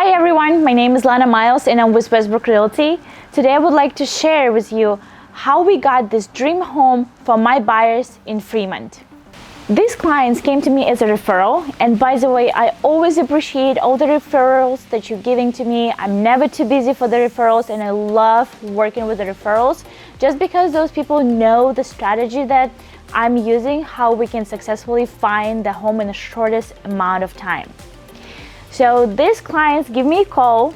Hi everyone, my name is Lana Miles and I'm with Westbrook Realty. Today I would like to share with you how we got this dream home for my buyers in Fremont. These clients came to me as a referral, and by the way, I always appreciate all the referrals that you're giving to me. I'm never too busy for the referrals and I love working with the referrals just because those people know the strategy that I'm using, how we can successfully find the home in the shortest amount of time. So these clients give me a call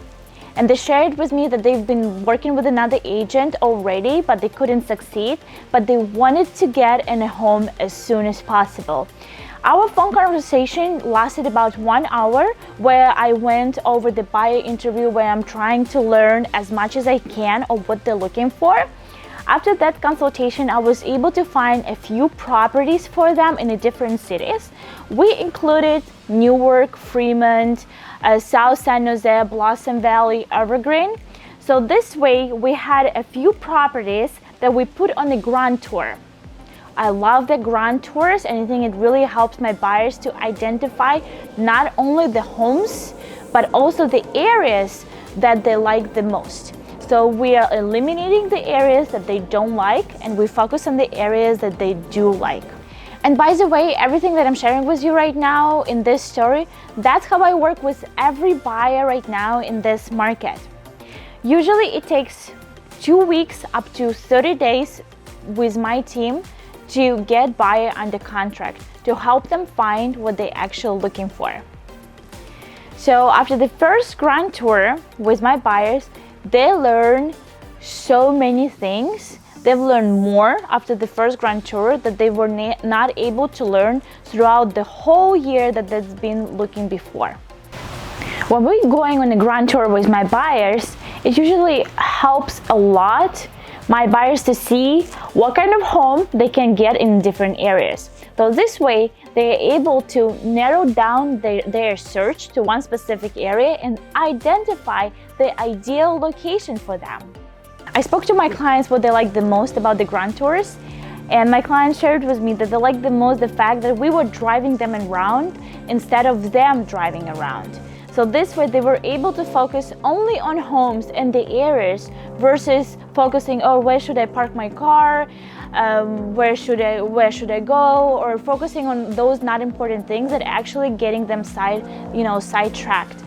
and they shared with me that they've been working with another agent already, but they couldn't succeed, but they wanted to get in a home as soon as possible. Our phone conversation lasted about 1 hour, where I went over the buyer interview, where I'm trying to learn as much as I can of what they're looking for. After that consultation, I was able to find a few properties for them in the different cities. We included Newark, Fremont, South San Jose, Blossom Valley, Evergreen. So this way, we had a few properties that we put on the grand tour. I love the grand tours, and I think it really helps my buyers to identify not only the homes, but also the areas that they like the most. So we are eliminating the areas that they don't like, and we focus on the areas that they do like. And by the way, everything that I'm sharing with you right now in this story, that's how I work with every buyer right now in this market. Usually it takes 2 weeks up to 30 days with my team to get buyer under contract, to help them find what they're actually looking for. So after the first grand tour with my buyers, they learn so many things. They've learned more after the first grand tour that they were not able to learn throughout the whole year that they've been looking before. When we're going on a grand tour with my buyers, it usually helps a lot my buyers to see what kind of home they can get in different areas. So this way, they're able to narrow down their search to one specific area and identify the ideal location for them. I spoke to my clients what they like the most about the grand tours, and my clients shared with me that they like the most the fact that we were driving them around instead of them driving around. So this way they were able to focus only on homes and the areas versus focusing, oh, where should I park my car? Where should I go? Or focusing on those not important things that actually getting them sidetracked.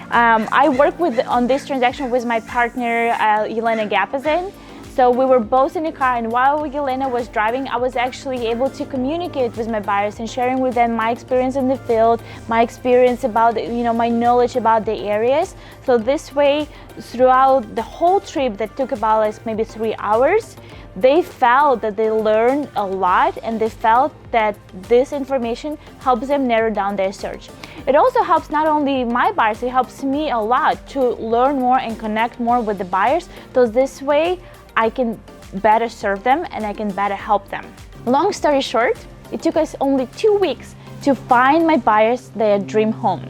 I work on this transaction with my partner, Yelena Gapazin. So we were both in the car, and while Yelena was driving, I was actually able to communicate with my buyers and sharing with them my experience in the field, my experience about, my knowledge about the areas. So this way, throughout the whole trip that took about maybe 3 hours, they felt that they learned a lot, and they felt that this information helps them narrow down their search. It also helps not only my buyers, it helps me a lot to learn more and connect more with the buyers. So this way, I can better serve them and I can better help them. Long story short, it took us only 2 weeks to find my buyers their dream home.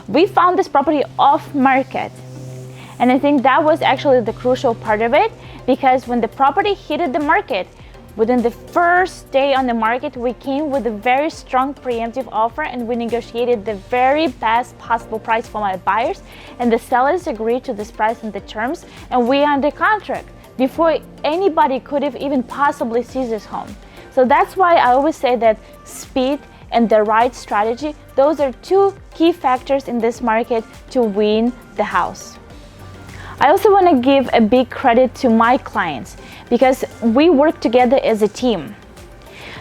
We found this property off market, and I think that was actually the crucial part of it, because when the property hit the market, within the first day on the market, we came with a very strong preemptive offer, and we negotiated the very best possible price for my buyers, and the sellers agreed to this price and the terms, and we are under contract before anybody could have even possibly seen this home. So that's why I always say that speed and the right strategy, those are two key factors in this market to win the house. I also want to give a big credit to my clients, because we work together as a team.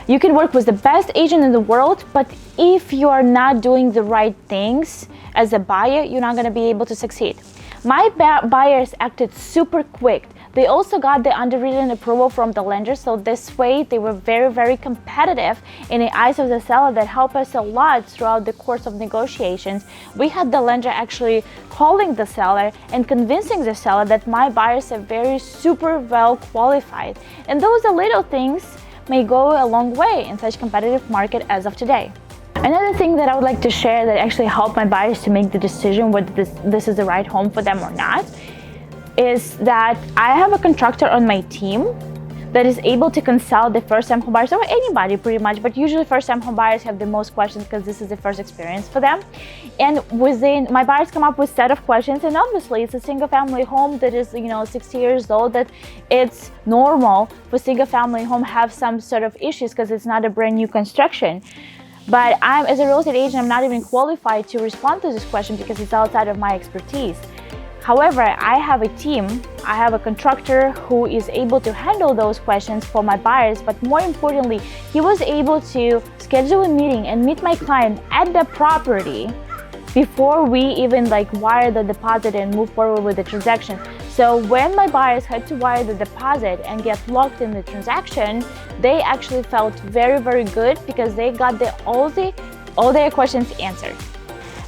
You can work with the best agent in the world, but if you are not doing the right things as a buyer, you're not going to be able to succeed. My buyers acted super quick. They also got the underwritten approval from the lender, so this way they were very, very competitive in the eyes of the seller. That helped us a lot throughout the course of negotiations. We had the lender actually calling the seller and convincing the seller that my buyers are very super well qualified. And those little things may go a long way in such competitive market as of today. Another thing that I would like to share that actually helped my buyers to make the decision whether this is the right home for them or not is that I have a contractor on my team that is able to consult the first-time home buyers, or anybody pretty much, but usually first-time home buyers have the most questions because this is the first experience for them. And within my buyers come up with a set of questions, and obviously it's a single-family home that is 60 years old, that it's normal for single-family home have some sort of issues because it's not a brand new construction. But as a real estate agent, I'm not even qualified to respond to this question because it's outside of my expertise. However, I have a team, I have a contractor who is able to handle those questions for my buyers, but more importantly, he was able to schedule a meeting and meet my client at the property before we even wire the deposit and move forward with the transaction. So when my buyers had to wire the deposit and get locked in the transaction, they actually felt very, very good because they got all their questions answered.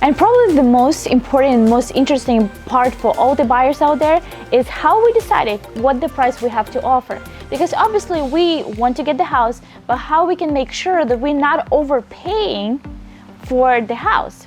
And probably the most important, most interesting part for all the buyers out there is how we decided what the price we have to offer. Because obviously we want to get the house, but how we can make sure that we're not overpaying for the house.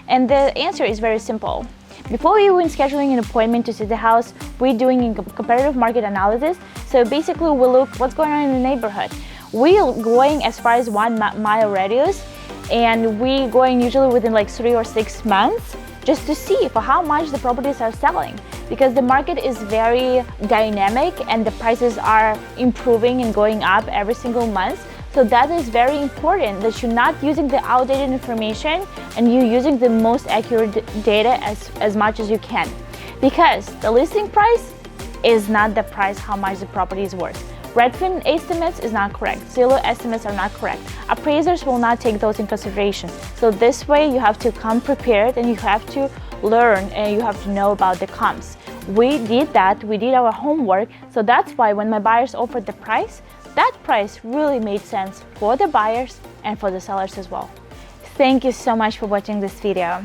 And the answer is very simple. Before we even scheduling an appointment to see the house, we're doing a comparative market analysis. So basically we look what's going on in the neighborhood. We're going as far as 1 mile radius, and we going usually within 3 or 6 months just to see for how much the properties are selling, because the market is very dynamic and the prices are improving and going up every single month. So that is very important, that you're not using the outdated information and you're using the most accurate data as much as you can, because the listing price is not the price how much the property is worth. Redfin estimates is not correct. Zillow estimates are not correct. Appraisers will not take those in consideration. So this way you have to come prepared and you have to learn and you have to know about the comps. We did that, we did our homework. So that's why when my buyers offered the price, that price really made sense for the buyers and for the sellers as well. Thank you so much for watching this video.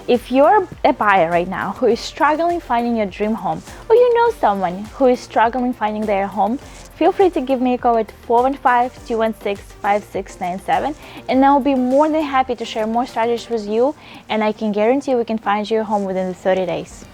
If you're a buyer right now who is struggling finding your dream home, or you know someone who is struggling finding their home, feel free to give me a call at 415-216-5697, and I'll be more than happy to share more strategies with you, and I can guarantee we can find you a home within the 30 days.